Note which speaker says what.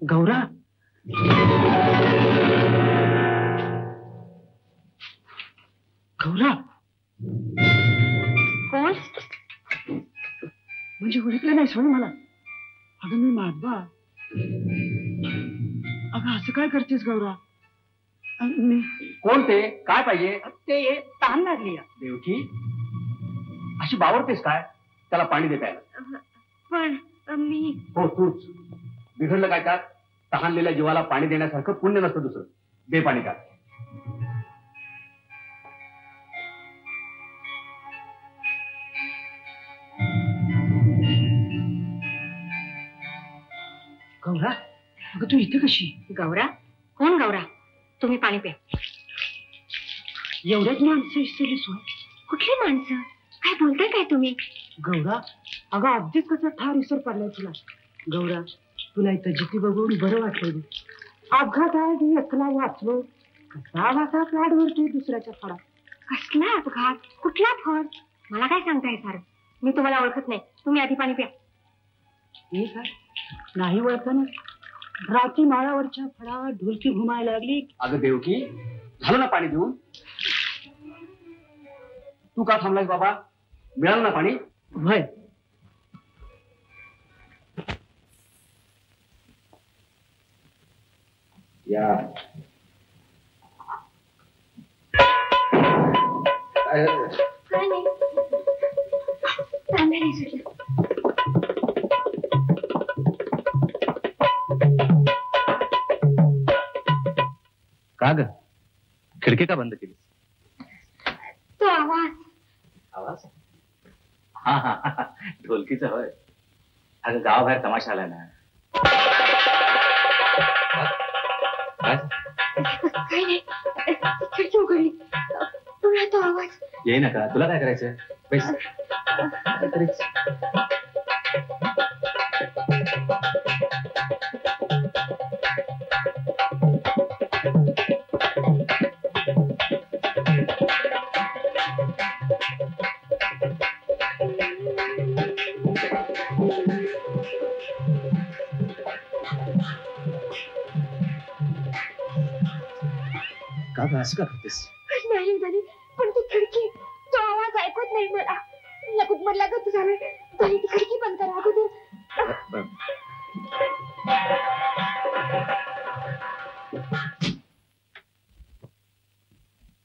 Speaker 1: गौरा, गौरा
Speaker 2: कोण?
Speaker 1: म्हणजे ओळखलं नाही सोड मला. अगं मी माधवा. अगं असं काय करतेस गौरा? मी
Speaker 3: कोण ते? काय पाहिजे?
Speaker 1: ते तहान लागली.
Speaker 3: देवकी अशी बावरतेस काय? त्याला पाणी दे प्यायला.
Speaker 2: पण मी
Speaker 3: हो तूच. बिघडलं काय का? तहानलेल्या जीवाला पाणी देण्यासारखं पुण्य नसतं दुसरं. दे पाणी का.
Speaker 1: गौरा, अगं तू इथे कशी?
Speaker 2: गौरा? कोण गौरा? तुम्ही पाणी प्या.
Speaker 1: एवढ्याच माणसं इसरली सोय?
Speaker 2: कुठली माणसं? काय बोलताय काय तुम्ही?
Speaker 1: गौरा, अगं अगदीच कसा ठार विसर पडलाय तुला. गौरा, तुला इथं जिती बघून बरं वाटलं. अपघातात एकला वाचलो. कसा वाचा प्लाट भरतोय दुसऱ्याच्या फळा.
Speaker 2: कसला अपघात? कुठला फळ? मला काय सांगताय सारं? मी तुम्हाला ओळखत नाही. तुम्ही आधी पाणी प्या.
Speaker 1: हे काय नाही ओळखणं? रात्री माळावरच्या फळा ढोलकी घुमायला लागली.
Speaker 3: अगं देवकी, झालं ना पाणी देऊन? तू का थांबलास बाबा? मिळालं ना पाणी?
Speaker 1: होय.
Speaker 3: या
Speaker 2: काय नाही. तांब्या नाही सुटला.
Speaker 3: का ग? खिडकी का बंद केली?
Speaker 2: तो आवाज.
Speaker 3: आवाज? हा हा, ढोलकीचा होय. अगं गावाबाहेर तमाशा आला ना.
Speaker 2: काय नाही, खिडकी उघडली. पुन्हा तो आवाज.
Speaker 3: येई नका. तुला काय करायचं? पैसे का असं का करतेस?
Speaker 2: नाही झाली, पण ती खिडकी, तो आवाज ऐकत नाही मला. लगत मला लागत झालं. ती खिडकी बंद करा अगोदर.